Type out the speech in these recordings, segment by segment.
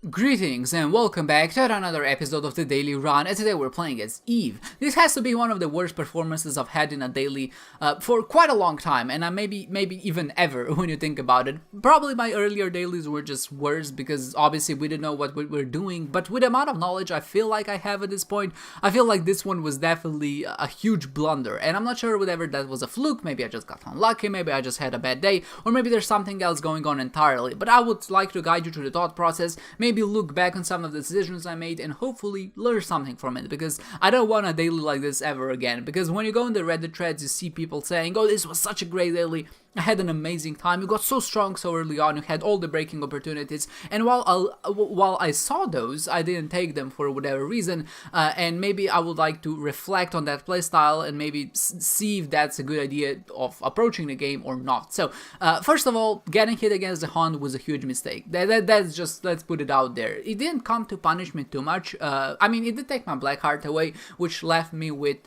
Greetings and welcome back to another episode of the Daily Run, and today we're playing as Eve. This has to be one of the worst performances I've had in a daily for quite a long time, and maybe even ever when you think about it. Probably my earlier dailies were just worse because obviously we didn't know what we were doing, but with the amount of knowledge I feel like I have at this point, I feel like this one was definitely a huge blunder, and I'm not sure whether that was a fluke, maybe I just got unlucky, maybe I just had a bad day, or maybe there's something else going on entirely, but I would like to guide you through the thought process, maybe look back on some of the decisions I made and hopefully learn something from it, because I don't want a daily like this ever again. Because when you go in the Reddit threads, you see people saying, oh, this was such a great daily, I had an amazing time, you got so strong so early on, you had all the breaking opportunities, and while I saw those, I didn't take them for whatever reason, and maybe I would like to reflect on that playstyle and maybe see if that's a good idea of approaching the game or not. So, first of all, getting hit against the Hunt was a huge mistake. That's just, let's put it out there. It didn't come to punish me too much. I mean, it did take my black heart away, which left me with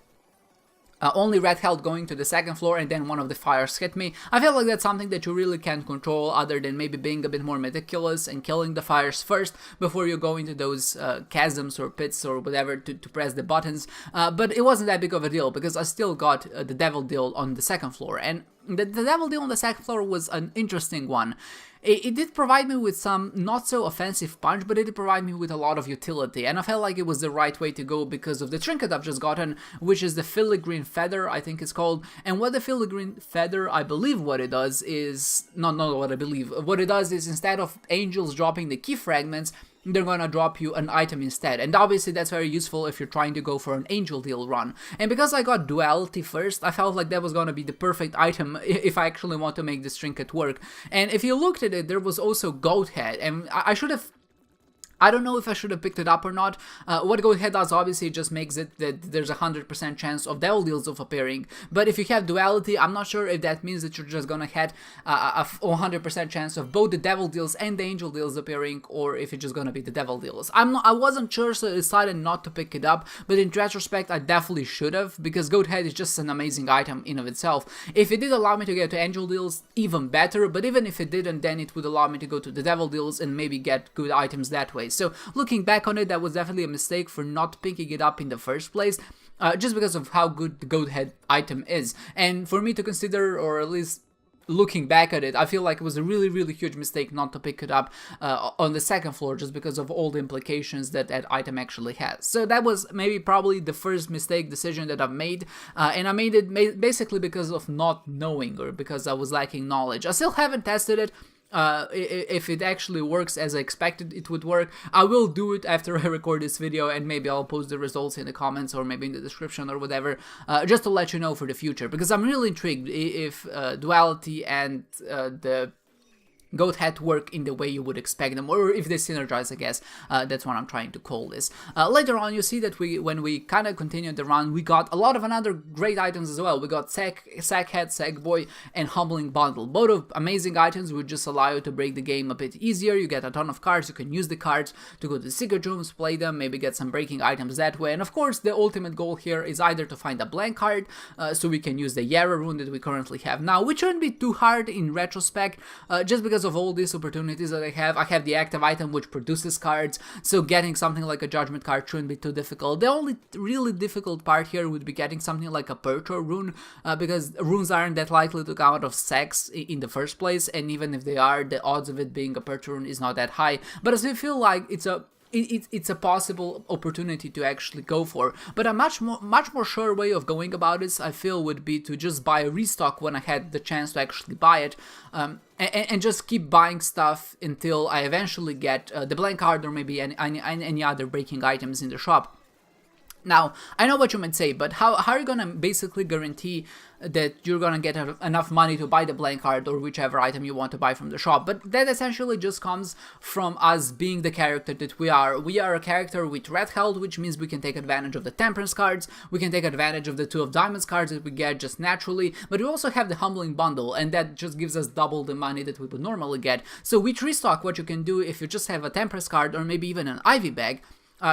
only red health going to the second floor, and then one of the fires hit me. I feel like that's something that you really can't control other than maybe being a bit more meticulous and killing the fires first before you go into those chasms or pits or whatever to press the buttons. But it wasn't that big of a deal because I still got the devil deal on the second floor, and the devil deal on the second floor was an interesting one. It did provide me with some not so offensive punch, but it did provide me with a lot of utility, and I felt like it was the right way to go because of the trinket I've just gotten, which is the filigree feather, I think it's called. And what the filigree feather, I believe what it does is, not what I believe, what it does is instead of angels dropping the key fragments, they're gonna drop you an item instead, and obviously that's very useful if you're trying to go for an angel deal run. And because I got duality first, I felt like that was gonna be the perfect item if I actually want to make this trinket work. And if you looked at it, there was also goat head, and I don't know if I should have picked it up or not. What Goat Head does, obviously, just makes it that there's a 100% chance of devil deals of appearing. But if you have duality, I'm not sure if that means that you're just gonna have a 100% chance of both the devil deals and the angel deals appearing, or if it's just gonna be the devil deals. I wasn't sure, so I decided not to pick it up. But in retrospect, I definitely should have, because Goat Head is just an amazing item in of itself. If it did allow me to get to angel deals, even better. But even if it didn't, then it would allow me to go to the devil deals and maybe get good items that way. So looking back on it, that was definitely a mistake for not picking it up in the first place, just because of how good the goat head item is. And for me to consider, or at least looking back at it, I feel like it was a really huge mistake not to pick it up on the second floor, just because of all the implications that that item actually has. So that was probably the first decision that I've made, and I made it basically because of not knowing, or because I was lacking knowledge. I still haven't tested it. If it actually works as I expected it would work. I will do it after I record this video, and maybe I'll post the results in the comments or maybe in the description or whatever, just to let you know for the future, because I'm really intrigued if duality and the Goat Head work in the way you would expect them, or if they synergize, I guess. That's what I'm trying to call this. Later on, you see that when we kind of continued the run, we got a lot of other great items as well. We got Sack Head, Sack Boy, and Humbling Bundle. Both of amazing items would just allow you to break the game a bit easier. You get a ton of cards, you can use the cards to go to the secret rooms, play them, maybe get some breaking items that way. And of course, the ultimate goal here is either to find a blank card, so we can use the Yara rune that we currently have now, which shouldn't be too hard in retrospect, just because of all these opportunities that I have the active item which produces cards, so getting something like a judgment card shouldn't be too difficult. The only really difficult part here would be getting something like a Percho rune, because runes aren't that likely to come out of sacks in the first place, and even if they are, the odds of it being a Percho rune is not that high. But as we feel like it's a possible opportunity to actually go for. But a much more sure way of going about this, I feel, would be to just buy a restock when I had the chance to actually buy it, and just keep buying stuff until I eventually get the blank card or maybe any other breaking items in the shop. Now, I know what you might say, but how are you gonna basically guarantee that you're gonna get enough money to buy the blank card or whichever item you want to buy from the shop? But that essentially just comes from us being the character that we are. We are a character with red health, which means we can take advantage of the temperance cards, we can take advantage of the 2 of diamonds cards that we get just naturally, but we also have the humbling bundle, and that just gives us double the money that we would normally get. So with restock, what you can do if you just have a temperance card or maybe even an ivy bag,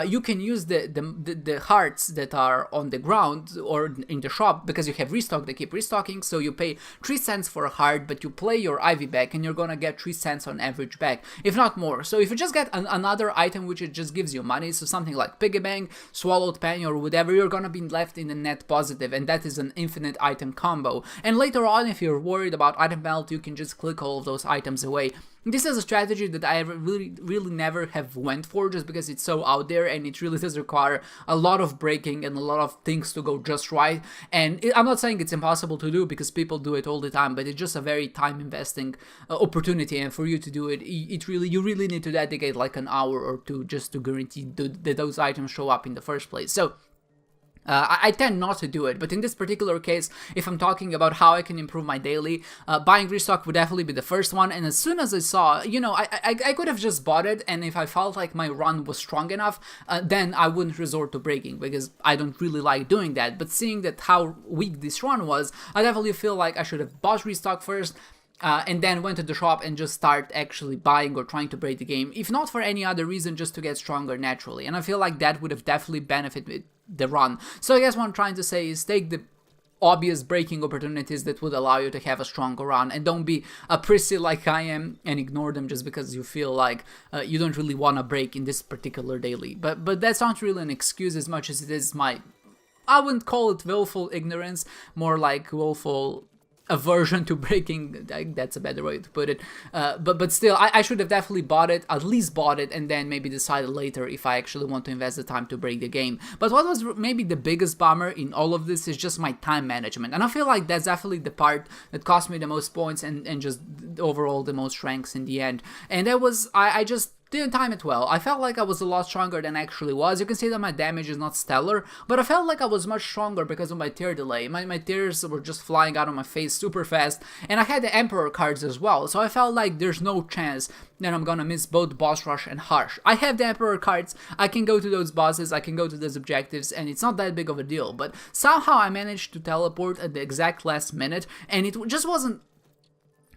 you can use the hearts that are on the ground or in the shop, because you have restock, they keep restocking, so you pay 3 cents for a heart, but you play your Ivy back and you're gonna get 3 cents on average back, if not more. So if you just get another item which it just gives you money, so something like Piggy Bank, Swallowed Penny or whatever, you're gonna be left in the net positive, and that is an infinite item combo. And later on, if you're worried about item melt, you can just click all of those items away. This is a strategy that I really never have went for, just because it's so out there and it really does require a lot of breaking and a lot of things to go just right. And I'm not saying it's impossible to do, because people do it all the time, but it's just a very time investing opportunity, and for you to do it, you really need to dedicate like an hour or two just to guarantee that those items show up in the first place. So I tend not to do it, but in this particular case, if I'm talking about how I can improve my daily, buying restock would definitely be the first one. And as soon as I saw, I could have just bought it, and if I felt like my run was strong enough, then I wouldn't resort to breaking, because I don't really like doing that. But seeing that how weak this run was, I definitely feel like I should have bought restock first, and then went to the shop and just start actually buying or trying to break the game, if not for any other reason, just to get stronger naturally. And I feel like that would have definitely benefited the run. So I guess what I'm trying to say is take the obvious breaking opportunities that would allow you to have a stronger run, and don't be a prissy like I am and ignore them just because you feel like you don't really want to break in this particular daily. But that's not really an excuse as much as it is I wouldn't call it willful ignorance, more like willful aversion to breaking. That's a better way to put it, but still, I should have definitely at least bought it, and then maybe decided later if I actually want to invest the time to break the game. But what was maybe the biggest bummer in all of this is just my time management, and I feel like that's definitely the part that cost me the most points and just overall the most ranks in the end. And that was, I just didn't time it well. I felt like I was a lot stronger than I actually was. You can see that my damage is not stellar, but I felt like I was much stronger because of my tear delay. My tears were just flying out of my face super fast, and I had the Emperor cards as well, so I felt like there's no chance that I'm gonna miss both Boss Rush and Harsh. I have the Emperor cards, I can go to those bosses, I can go to those objectives, and it's not that big of a deal, but somehow I managed to teleport at the exact last minute, and it just wasn't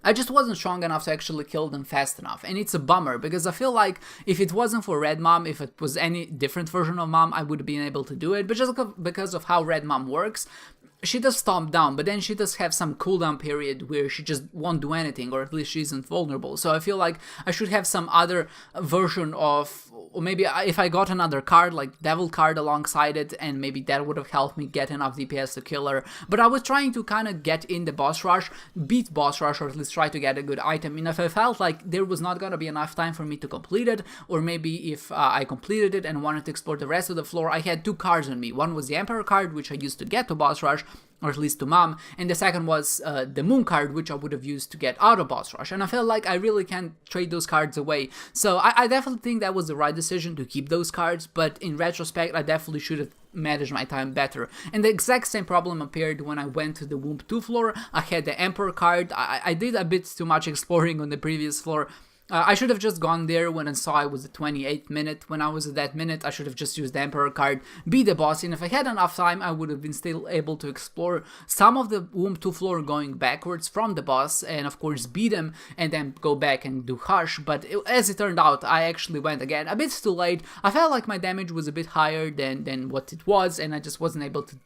I just wasn't strong enough to actually kill them fast enough, and it's a bummer, because I feel like if it wasn't for Red Mom, if it was any different version of Mom, I would have been able to do it, but just because of how Red Mom works, she does stomp down, but then she does have some cooldown period where she just won't do anything, or at least she isn't vulnerable. So I feel like I should have some other version of, or maybe if I got another card, like Devil card alongside it, and maybe that would have helped me get enough DPS to kill her. But I was trying to kind of get in the boss rush, beat boss rush, or at least try to get a good item. And if I felt like there was not gonna be enough time for me to complete it, or maybe if I completed it and wanted to explore the rest of the floor, I had two cards on me. One was the Emperor card, which I used to get to boss rush, or at least to Mom, and the second was the Moon card, which I would have used to get out of boss rush, and I felt like I really can't trade those cards away. So I definitely think that was the right decision to keep those cards, but in retrospect, I definitely should have managed my time better. And the exact same problem appeared when I went to the Womb 2 floor. I had the Emperor card. I did a bit too much exploring on the previous floor. I should have just gone there when I saw it was the 28th minute. When I was at that minute, I should have just used the Emperor card, beat the boss, and if I had enough time, I would have been still able to explore some of the Womb 2 floor going backwards from the boss, and of course beat him, and then go back and do Hush. But as it turned out, I actually went again a bit too late. I felt like my damage was a bit higher than what it was, and I just wasn't able to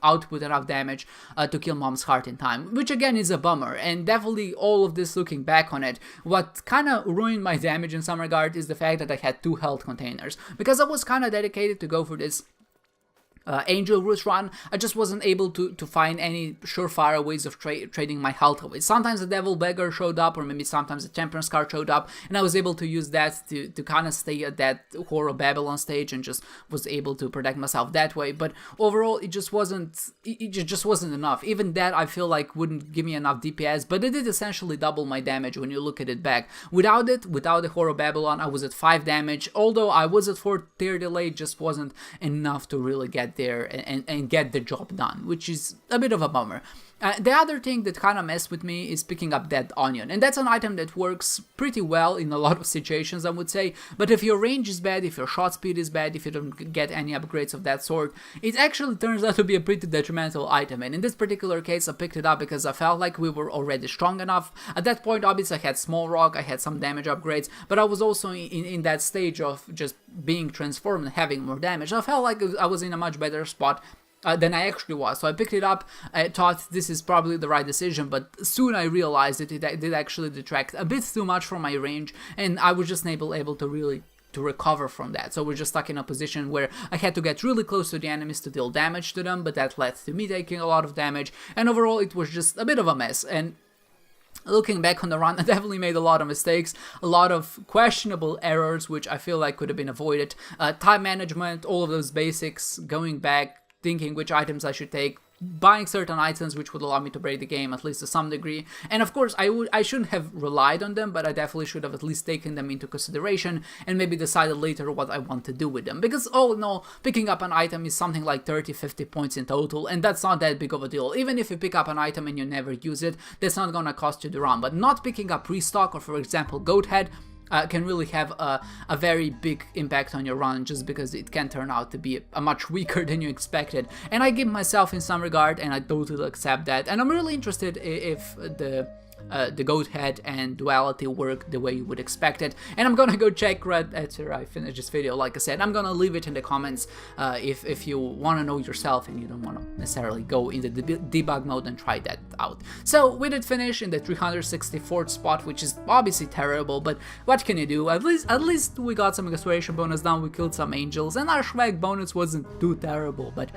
output enough damage to kill Mom's heart in time, which again is a bummer. And definitely all of this, looking back on it, what kind of ruined my damage in some regard is the fact that I had 2 health containers, because I was kind of dedicated to go for this Angel Root run. I just wasn't able to find any surefire ways of trading my health away. Sometimes the Devil Beggar showed up, or maybe sometimes the Temperance card showed up, and I was able to use that to kind of stay at that Horror of Babylon stage, and just was able to protect myself that way. But overall, it just wasn't enough. Even that, I feel like, wouldn't give me enough DPS, but it did essentially double my damage when you look at it back. Without the Horror of Babylon, I was at 5 damage, although I was at 4 tier delay, it just wasn't enough to really get there and get the job done, which is a bit of a bummer. The other thing that kind of messed with me is picking up that onion, and that's an item that works pretty well in a lot of situations, I would say, but if your range is bad, if your shot speed is bad, if you don't get any upgrades of that sort, it actually turns out to be a pretty detrimental item, and in this particular case I picked it up because I felt like we were already strong enough. At that point, obviously I had small rock, I had some damage upgrades, but I was also in that stage of just being transformed and having more damage. I felt like I was in a much better spot than I actually was. So I picked it up, I thought this is probably the right decision, but soon I realized that it did actually detract a bit too much from my range, and I was just able to really recover from that. So we're just stuck in a position where I had to get really close to the enemies to deal damage to them, but that led to me taking a lot of damage, and overall it was just a bit of a mess. And looking back on the run, I definitely made a lot of mistakes, a lot of questionable errors, which I feel like could have been avoided. Time management, all of those basics, going back, thinking which items I should take, buying certain items which would allow me to break the game at least to some degree, and of course I shouldn't have relied on them, but I definitely should have at least taken them into consideration and maybe decided later what I want to do with them, because all in all, picking up an item is something like 30-50 points in total, and that's not that big of a deal. Even if you pick up an item and you never use it, that's not gonna cost you the run, but not picking up restock or, for example, goat head, can really have a very big impact on your run, just because it can turn out to be a much weaker than you expected. And I give myself in some regard, and I totally accept that. And I'm really interested if the goat head and duality work the way you would expect it, and I'm gonna go check right after I finish this video. Like I said, I'm gonna leave it in the comments if you want to know yourself and you don't want to necessarily go in the debug mode and try that out. So we did finish in the 364th spot, which is obviously terrible, but what can you do? At least we got some exploration bonus down, we killed some angels, and our swag bonus wasn't too terrible, but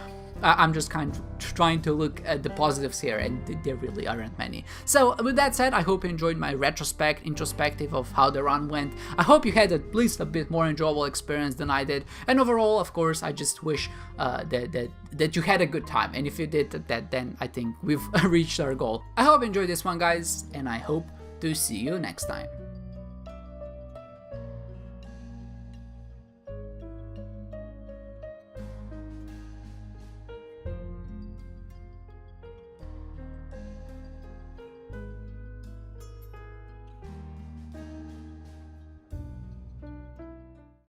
I'm just kind of trying to look at the positives here, and there really aren't many. So with that said, I hope you enjoyed my introspective of how the run went. I hope you had at least a bit more enjoyable experience than I did, and overall, of course, I just wish that you had a good time, and if you did that, then I think we've reached our goal. I hope you enjoyed this one, guys, and I hope to see you next time.